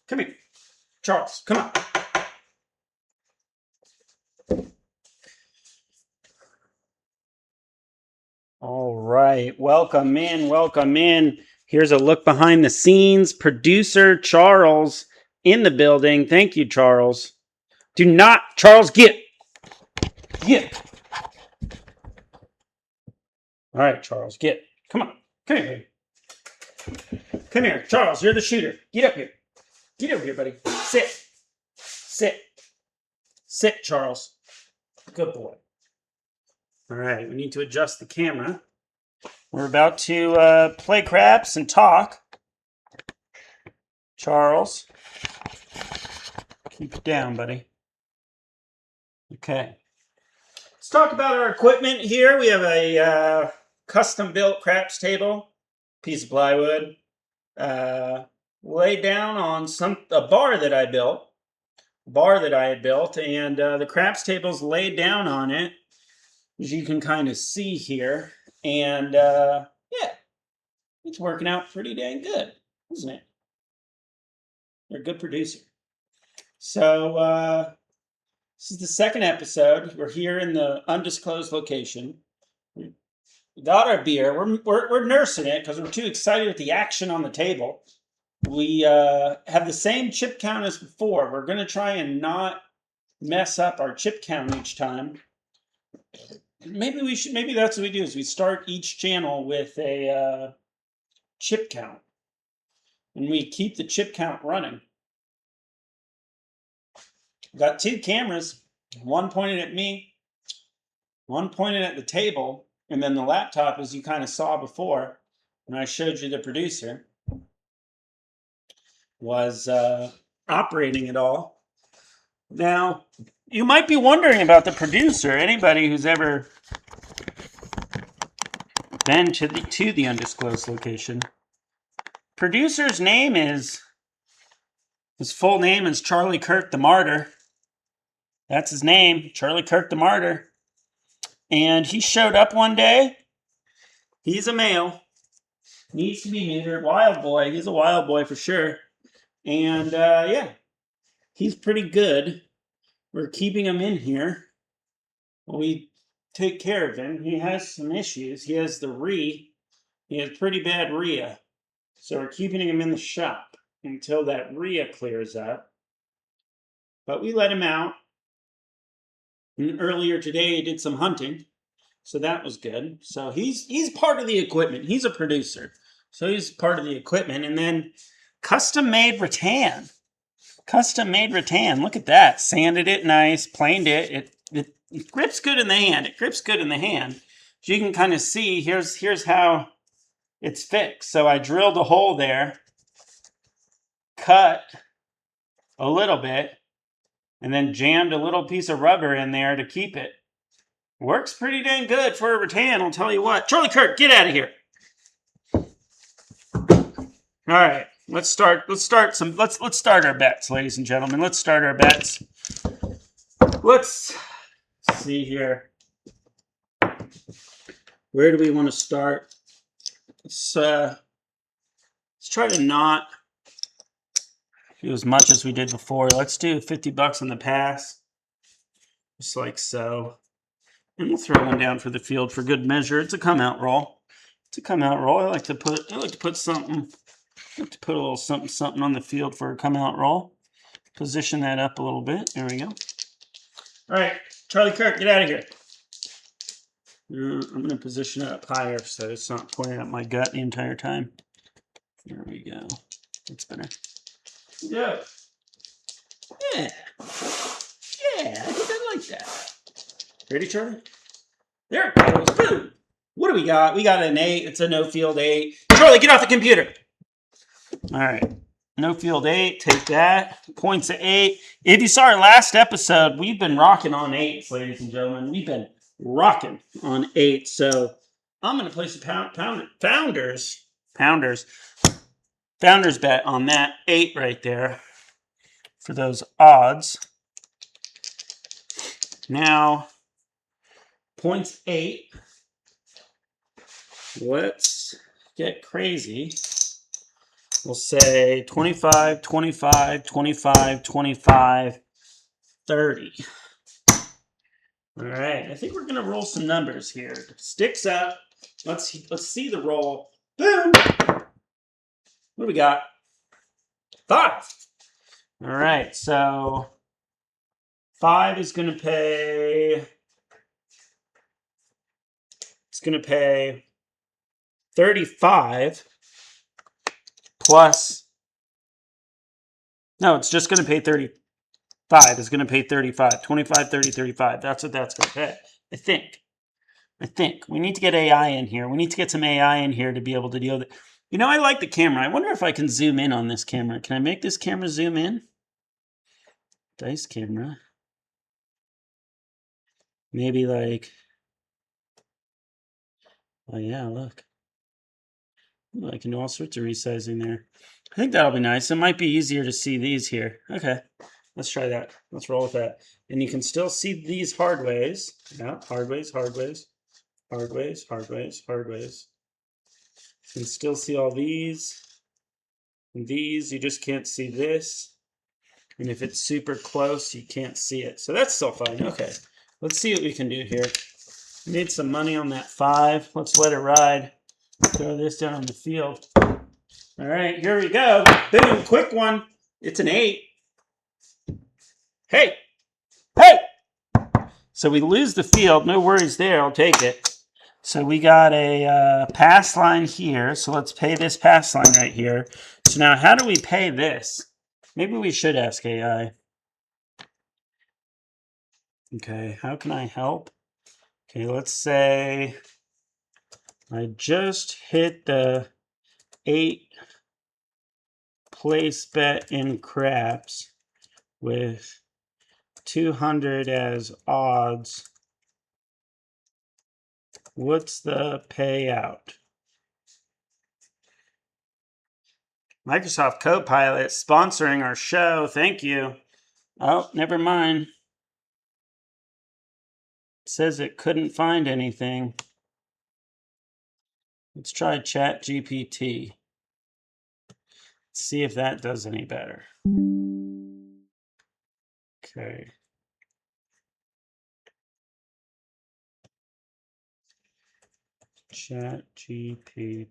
Come here. Charles, come on. All right. Welcome in. Welcome in. Here's a look behind the scenes. Producer Charles in the building. Thank you, Charles. Do not, Charles, get. Get. All right, Charles, get. Come on. Come here, baby. Come here. Charles, you're the shooter. Get up here. Get over here, buddy. Sit. Sit. Sit, Charles. Good boy. All right. We need to adjust the camera. We're about to play craps and talk. Charles, keep it down, buddy. Okay. Let's talk about our equipment here. We have a custom-built craps table, piece of plywood, laid down on a bar that I built, and the craps table's laid down on it, as you can kind of see here. And yeah, it's working out pretty dang good, isn't it? You're a good producer. So this is the second episode. We're here in the undisclosed location. We got our beer. We're nursing it because we're too excited with the action on the table. We have the same chip count as before. We're going to try and not mess up our chip count each time. Maybe that's what we do, is we start each channel with a chip count. And we keep the chip count running. Got two cameras, one pointed at me, one pointed at the table, and then the laptop, as you kind of saw before when I showed you the producer, was operating it all. Now, you might be wondering about the producer. Anybody who's ever been to the undisclosed location, producer's name is, his full name is Charlie Kirk the Martyr. That's his name, Charlie Kirk the Martyr. And he showed up one day. He's a male. Needs to be neutered. Wild boy. He's a wild boy for sure. And yeah, he's pretty good. We're keeping him in here. We take care of him. He has some issues. He has he has pretty bad rhea. So we're keeping him in the shop until that rhea clears up. But we let him out. And earlier today, he did some hunting. So that was good. So he's part of the equipment. He's a producer. So he's part of the equipment. And then custom-made rattan. Custom-made rattan. Look at that. Sanded it nice. Planed it. It grips good in the hand. It grips good in the hand. As you can kind of see, here's how it's fixed. So I drilled a hole there. Cut a little bit. And then jammed a little piece of rubber in there to keep it. Works pretty dang good for a rattan, I'll tell you what. Charlie Kirk, get out of here. All right, let's start our bets, ladies and gentlemen. Let's start our bets. Let's see here. Where do we want to start? Let's try to not do as much as we did before. Let's do $50 on the pass, just like so. And we'll throw one down for the field for good measure. It's a come out roll. It's a come out roll. I like to put something. I like to put a little something on the field for a come out roll. Position that up a little bit. There we go. All right, Charlie Kirk, get out of here. I'm going to position it up higher so it's not pointing at my gut the entire time. There we go. That's better. Yeah. Yeah. Yeah, I think I like that. Ready, Charlie? There it goes. Boom. What do we got? We got an 8. It's a no field 8. Charlie, get off the computer. All right. No field 8. Take that. Points at 8. If you saw our last episode, we've been rocking on 8s, ladies and gentlemen. We've been rocking on 8. So I'm going to place a founders bet on that 8 right there for those odds. Now, points 8. Let's get crazy. We'll say 25, 25, 25, 25, 30. All right, I think we're gonna roll some numbers here. Sticks up. Let's see the roll. Boom. What do we got? 5. All right, so 5 is gonna pay. It's gonna pay 35 plus. No, it's just gonna pay 35. It's gonna pay 35. 25, 30, 35. That's what that's gonna pay. I think. We need to get AI in here. We need to get some AI in here to be able to deal with it. You know, I like the camera. I wonder if I can zoom in on this camera. Can I make this camera zoom in? Dice camera. Maybe like, oh yeah, look. Ooh, I can do all sorts of resizing there. I think that'll be nice. It might be easier to see these here. Okay, let's try that. Let's roll with that. And you can still see these hard ways. Yeah, hard ways, hard ways, hard ways, hard ways, hard ways. You can still see all these. And these, you just can't see this. And if it's super close, you can't see it. So that's still fine. Okay, let's see what we can do here. We need some money on that 5. Let's let it ride. Throw this down on the field. All right, here we go. Boom, quick one. It's an 8. Hey, hey! So we lose the field. No worries there. I'll take it. So we got a pass line here. So let's pay this pass line right here. So now how do we pay this? Maybe we should ask AI. Okay, how can I help? Okay, let's say I just hit the 8 place bet in craps with 200 as odds. What's the payout? Microsoft Copilot sponsoring our show. Thank you. Oh, never mind. It says it couldn't find anything. Let's try ChatGPT. See if that does any better. Okay. ChatGPT.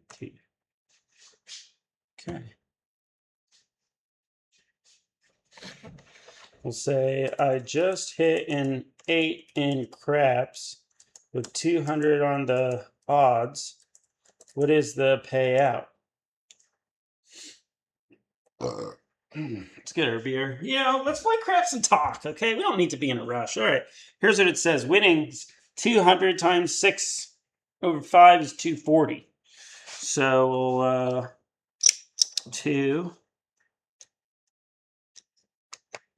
Okay. We'll say I just hit an 8 in craps with 200 on the odds. What is the payout? Let's get our beer. You know, let's play craps and talk, okay? We don't need to be in a rush. All right. Here's what it says. Winnings 200 times 6 over 5 is 240. So 2,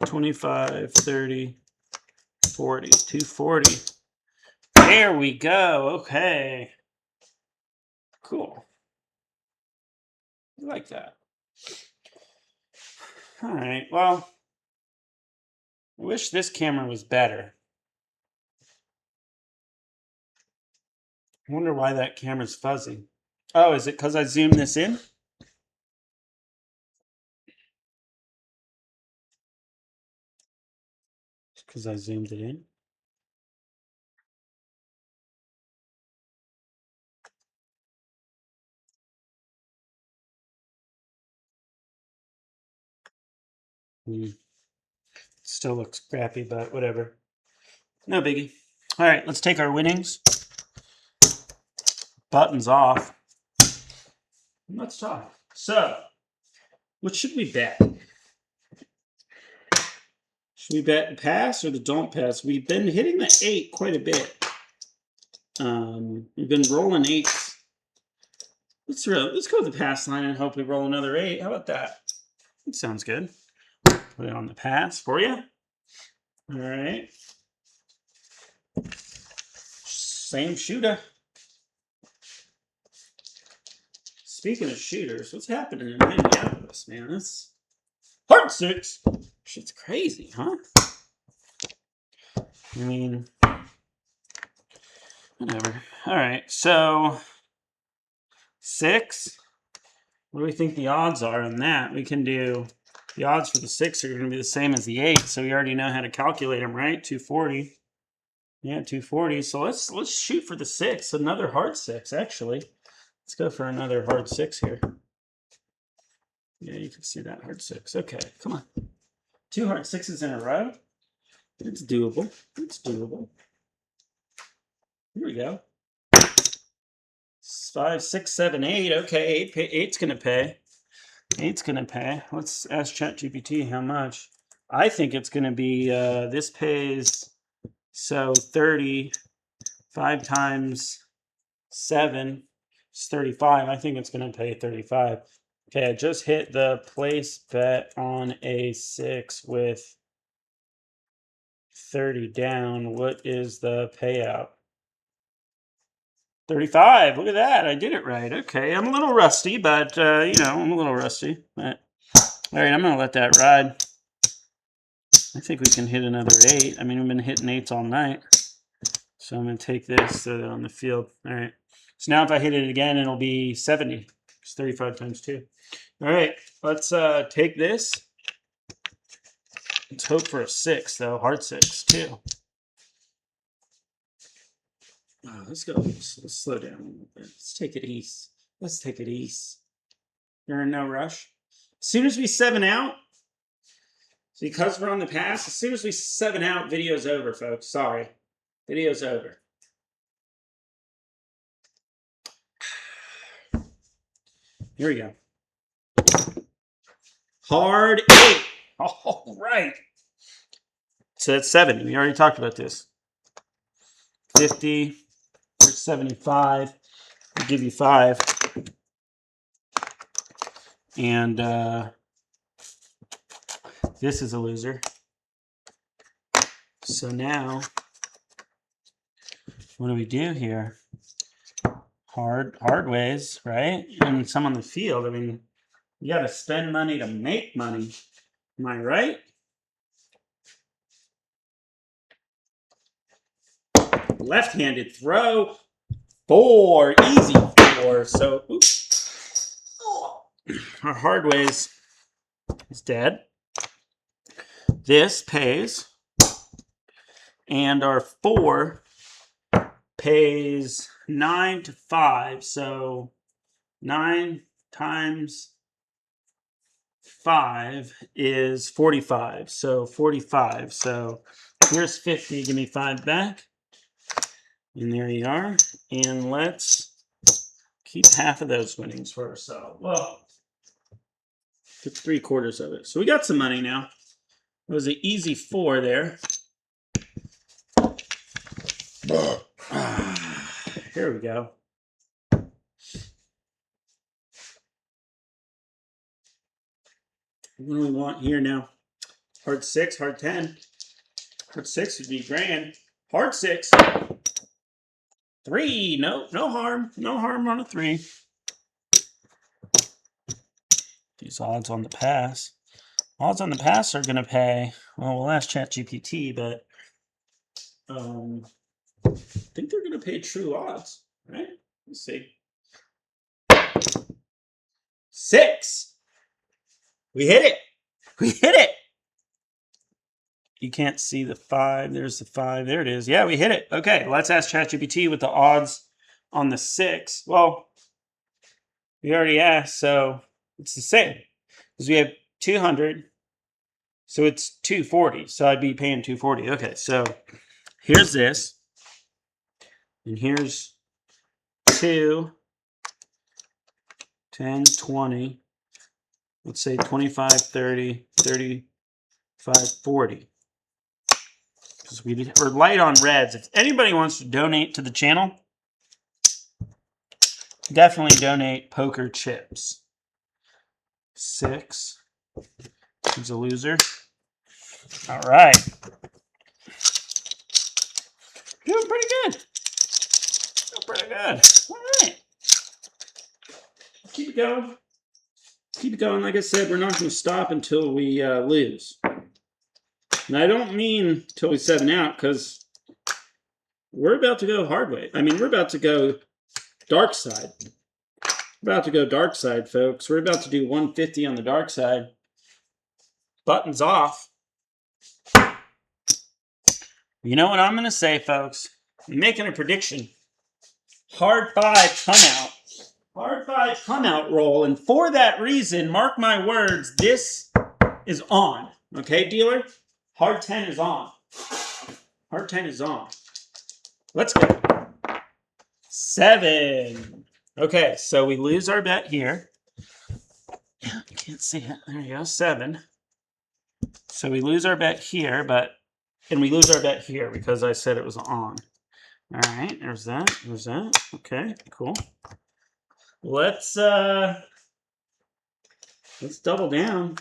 25, 30, 40, 240. There we go. Okay. Cool. I like that. All right. Well, I wish this camera was better. I wonder why that camera's fuzzy. Oh, is it because I zoomed this in? Because I zoomed it in. Still looks crappy, but whatever. No biggie. All right, let's take our winnings. Buttons off. Let's talk. So, what should we bet? Should we bet the pass or the don't pass? We've been hitting the 8 quite a bit. We've been rolling 8s. Let's go with the pass line and hope we roll another 8. How about that? That sounds good. Put it on the pass for you. All right. Same shooter. Speaking of shooters, what's happening in Minneapolis, man? That's hard 6. Shit's crazy, huh? I mean, whatever. All right, so 6. What do we think the odds are on that? We can do the odds for the 6 are going to be the same as the 8, so we already know how to calculate them, right? 240. Yeah, 240. So let's shoot for the 6. Another hard 6, actually. Let's go for another hard 6 here. Yeah, you can see that hard 6. Okay, come on. 2 hard 6s in a row. It's doable. It's doable. Here we go. 5, 6, 7, 8. Okay, 8's gonna pay. 8's gonna pay. Let's ask ChatGPT how much. I think it's gonna be this pays, so 30, 5 times 7 is 35. I think it's gonna pay 35. Okay, I just hit the place bet on a 6 with 30 down. What is the payout? 35. Look at that. I did it right. Okay, I'm a little rusty, but you know, I'm a little rusty. But all right, I'm gonna let that ride. I think we can hit another 8. I mean, we've been hitting 8s all night, so I'm gonna take this, throw that on the field. All right. So now if I hit it again, it'll be 70. It's 35 times 2. All right, let's take this. Let's hope for a 6, though. Hard 6 too. Oh, let's go. Let's slow down a little bit. Let's take it east. Let's take it east. You're in no rush. As soon as we 7 out, because we're on the pass, as soon as we 7 out, video's over, folks. Sorry. Video's over. Here we go. Hard 8. All right. So that's 70. We already talked about this. 50. There's 75. I'll give you 5. And this is a loser. So now, what do we do here? Hard ways, right? And some on the field. I mean, you got to spend money to make money. Am I right? Left-handed throw. 4. Easy 4. So, oops. Our hard ways is dead. This pays. And our 4 pays 9 to 5. So 9 times 5 is 45. So 45. So here's 50. Give me 5 back. And there you are. And let's keep half of those winnings for ourselves. Well, get 3/4 of it. So we got some money now. It was an easy 4 there. Here we go. What do we want here now? Hard 6, hard 10. Hard 6 would be grand. Hard 6. 3. No harm. No harm on a 3. These odds on the pass. Odds on the pass are going to pay. Well, we'll ask ChatGPT, but I think they're going to pay true odds, right? Let's see. 6. We hit it. We hit it. You can't see the 5. There's the 5. There it is. Yeah, we hit it. Okay, let's ask ChatGPT what the odds on the 6. Well, we already asked, so it's the same. Because we have 200, so it's 240. So I'd be paying 240. Okay, so here's this. And here's 2, 10, 20. Let's say 25, 30, 35, 40. Because we're light on reds. If anybody wants to donate to the channel, definitely donate poker chips. 6. He's a loser. All right. Doing pretty good. Doing pretty good. All right. Keep it going. Keep it going. Like I said, we're not going to stop until we lose. And I don't mean till we 7 out, because we're about to go hard way. I mean, we're about to go dark side. About to go dark side, folks. We're about to do 150 on the dark side. Buttons off. You know what I'm going to say, folks? I'm making a prediction. Hard 5 come out. Hard 5 come out roll. And for that reason, mark my words, this is on. Okay, dealer? Hard 10 is on. Hard 10 is on. Let's go. 7. Okay, so we lose our bet here. Yeah, you can't see it. There you go, 7. So we lose our bet here, and we lose our bet here because I said it was on. All right, there's that. There's that. Okay, cool. Let's double down.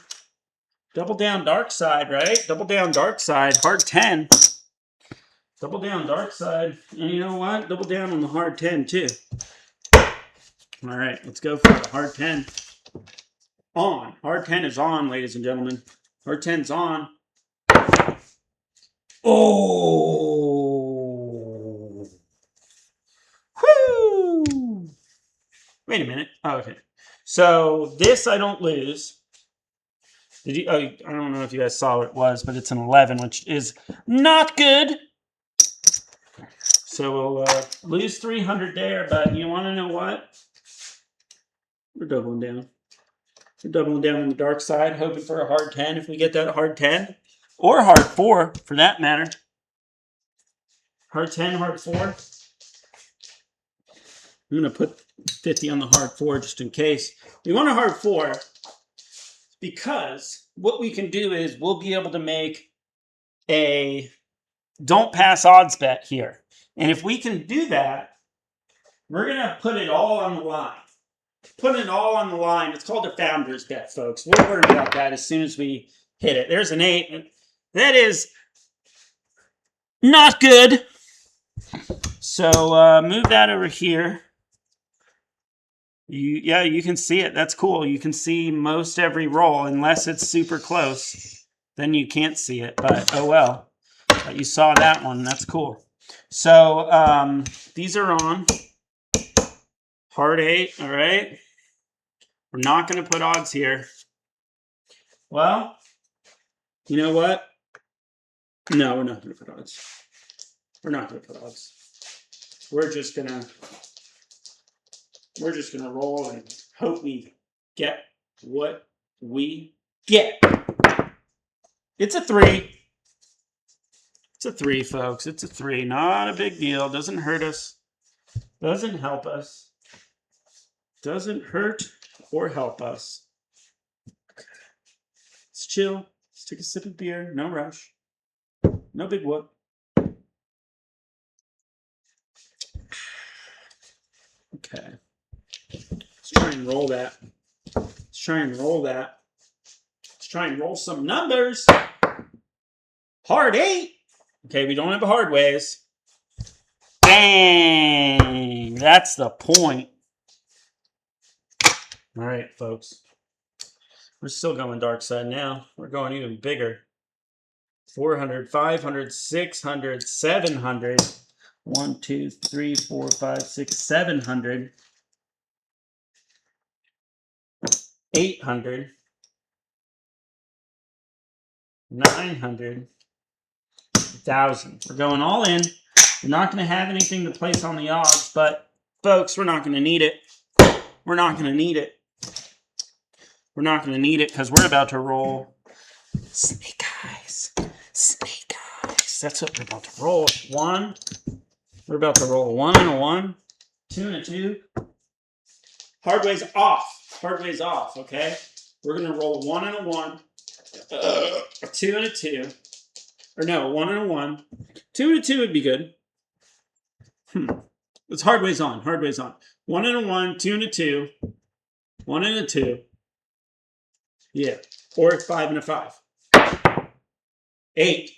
Double down dark side, right? Double down dark side. Hard 10. Double down dark side. And you know what? Double down on the hard 10 too. All right, let's go for the hard 10. On. Hard 10 is on, ladies and gentlemen. Hard 10's on. Oh. Whoo. Wait a minute. Oh, okay. So this I don't lose. Did you? Oh, I don't know if you guys saw what it was, but it's an 11, which is not good. So we'll lose 300 there, but you want to know what? We're doubling down. We're doubling down on the dark side, hoping for a hard 10 if we get that hard 10. Or hard 4, for that matter. Hard 10, hard 4. I'm going to put 50 on the hard 4 just in case. We want a hard 4 because what we can do is we'll be able to make a don't pass odds bet here. And if we can do that, we're going to put it all on the line. Put it all on the line. It's called a founder's bet, folks. We'll worry about that as soon as we hit it. There's an 8. That is not good. So move that over here. You can see it. That's cool. You can see most every roll unless it's super close. Then you can't see it. But oh well. But you saw that one. That's cool. So these are on. Hard 8. All right. We're not going to put odds here. Well, you know what? No, we're not going to put odds. We're not going to put odds. We're just gonna roll and hope we get what we get. It's a 3. It's a 3, folks. It's a 3. Not a big deal. Doesn't hurt us. Doesn't help us. Doesn't hurt or help us. Let's chill. Let's take a sip of beer. No rush. No big whoop. Okay. Let's try and roll that. Let's try and roll that. Let's try and roll some numbers. Hard 8. Okay, we don't have a hard ways. Bang! That's the point. All right, folks. We're still going dark side now. We're going even bigger. 400, 500, 600, 700. 1, 2, 3, 4, 5, 6, 700. 800. 900. 1,000. We're going all in. We're not going to have anything to place on the odds, but folks, we're not going to need it. We're not going to need it. We're not going to need it because we're about to roll snake eyes. Snake eyes. That's what we're about to roll. 1. We're about to roll a 1 and a 1. 2 and a 2. Hard ways off. Hard ways off, okay? We're going to roll a 1 and a 1. A 2 and a 2. Or no, 1 and a 1. 2 and a 2 would be good. It's hard ways on. Hard ways on. 1 and a 1. 2 and a 2. 1 and a 2. Yeah. Or 5 and a 5. 8.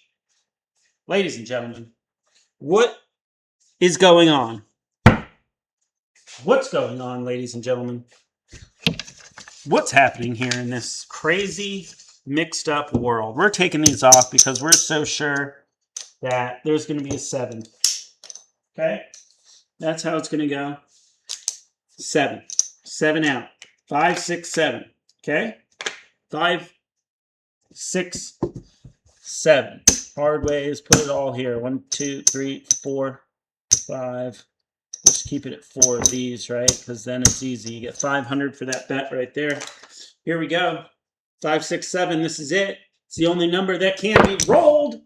Ladies and gentlemen, what is going on? What's going on, ladies and gentlemen? What's happening here in this crazy, mixed up world? We're taking these off because we're so sure that there's going to be a 7. Okay? That's how it's going to go. 7. 7 out. 5, 6, 7. Okay? 5, 6, 7. Hard way is put it all here. 1, 2, 3, 4, 5. Just keep it at 4 of these, right? Because then it's easy. You get 500 for that bet right there. Here we go. 5, 6, 7. This is it. It's the only number that can be rolled.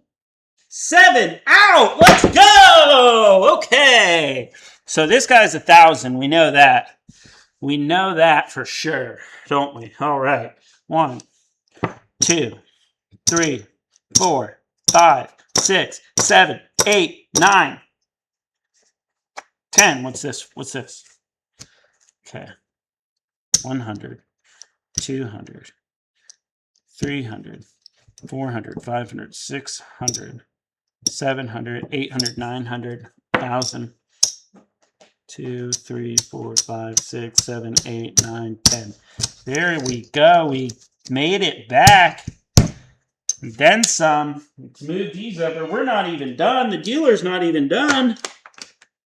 7 out. Let's go. Okay. So this guy's 1,000. We know that. We know that for sure, don't we? All right. 1, 2, 3, 4, 5, 6, 7, 8, 9, 10. What's this? What's this? Okay. 100, 200, 300, 400, 500, 600, 700, 800, 900, 1,000. 2, 3, 4, 5, 6, 7, 8, 9, 10. There we go. We made it back. Then some. Let's move these over. We're not even done. The dealer's not even done.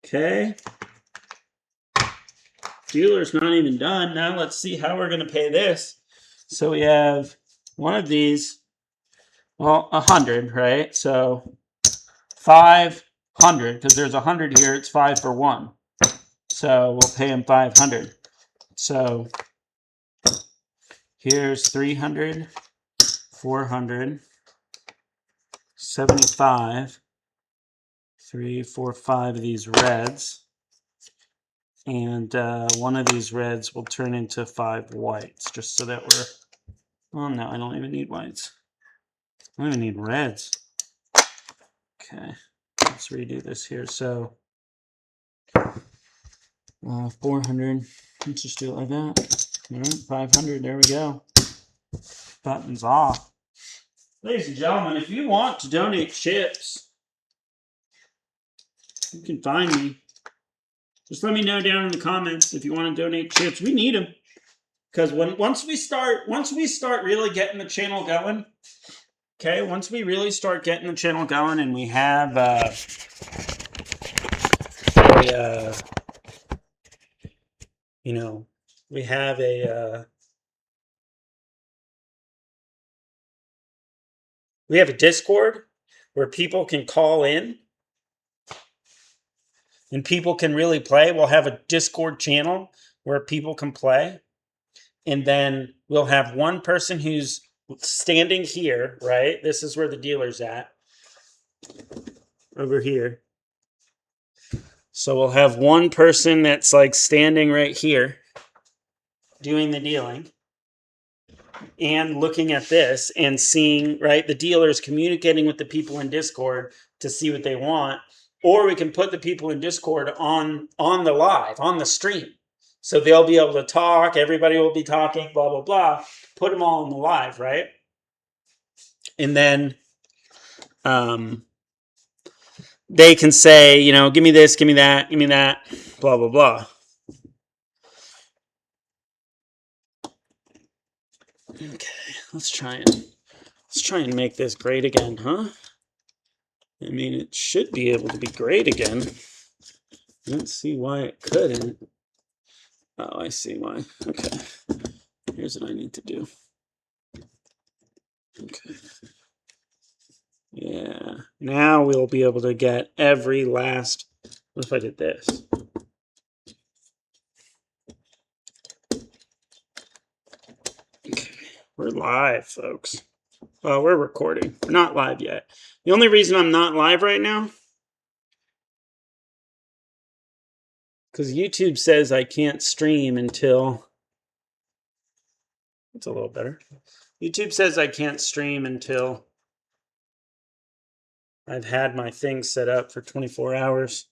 Okay. Dealer's not even done. Now let's see how we're going to pay this. So we have one of these. Well, 100, right? So 500, because there's 100 here. It's 5 for 1. So we'll pay him 500. So here's 300, 400, 75, 3, 4, 5 of these reds. And one of these reds will turn into 5 whites, just so that we're... Oh, no, I don't even need whites. I don't even need reds. Okay, let's redo this here. So 400, let's just do it like that. All right, 500, there we go. Button's off. Ladies and gentlemen, if you want to donate chips, you can find me. Just let me know down in the comments if you want to donate chips. We need them. Because once we start really getting the channel going, okay, once we really start getting the channel going and we have you know, we have a Discord where people can call in and people can really play. We'll have a Discord channel where people can play. And then we'll have one person who's standing here, right? This is where the dealer's at. Over here. So we'll have one person that's like standing right here doing the dealing and looking at this and seeing, right, the dealers communicating with the people in Discord to see what they want. Or we can put the people in Discord on the live, on the stream. So they'll be able to talk, everybody will be talking, blah, blah, blah. Put them all in the live, right? And then they can say, you know, give me this, give me that, blah, blah, blah. Okay, let's try and make this great again, huh? I mean, it should be able to be great again. Let's see why it couldn't. Oh, I see why. Okay. Here's what I need to do. Okay. Yeah. Now we'll be able to get every last... What if I did this? Okay. We're live, folks. Well, we're recording. We're not live yet. The only reason I'm not live right now, because YouTube says I can't stream until... It's a little better. YouTube says I can't stream until I've had my thing set up for 24 hours.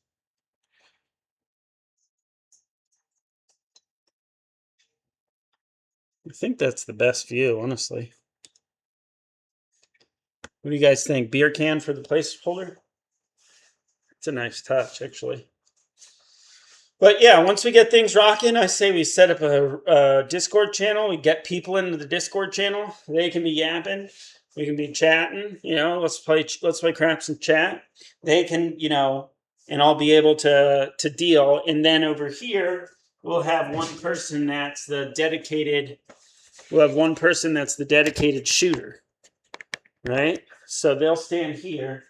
I think that's the best view, honestly. What do you guys think? Beer can for the placeholder? It's a nice touch, actually. But yeah, once we get things rocking, I say we set up a Discord channel. We get people into the Discord channel. They can be yapping. We can be chatting. You know, let's play craps and chat. They can, you know, and I'll be able to deal. And then over here, we'll have one person that's the dedicated. We'll have one person that's the dedicated shooter, right? So they'll stand here,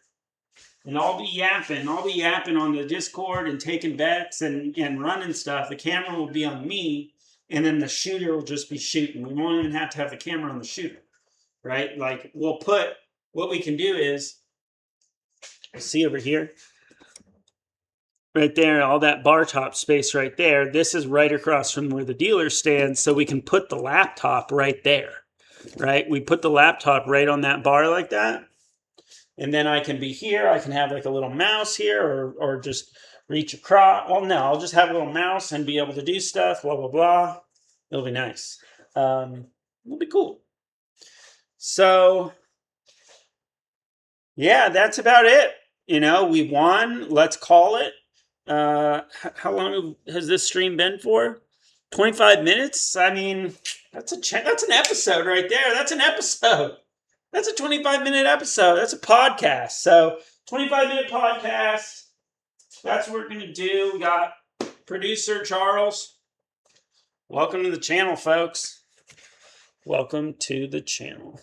and I'll be yapping. I'll be yapping on the Discord and taking bets and running stuff. The camera will be on me, and then the shooter will just be shooting. We won't even have to have the camera on the shooter, right? Like we'll put, what we can do is, see over here, right there, all that bar top space right there. This is right across from where the dealer stands, so we can put the laptop right there, right? We put the laptop right on that bar like that. And then I can be here. I can have like a little mouse here or just reach across. Well, no, I'll just have a little mouse and be able to do stuff, blah, blah, blah. It'll be nice. It'll be cool. So, yeah, that's about it. You know, we won. Let's call it. How long has this stream been for? 25 minutes? I mean, that's an episode right there. That's an episode. That's a 25-minute episode. That's a podcast. So 25-minute podcast. That's what we're going to do. We got producer Charles. Welcome to the channel, folks. Welcome to the channel.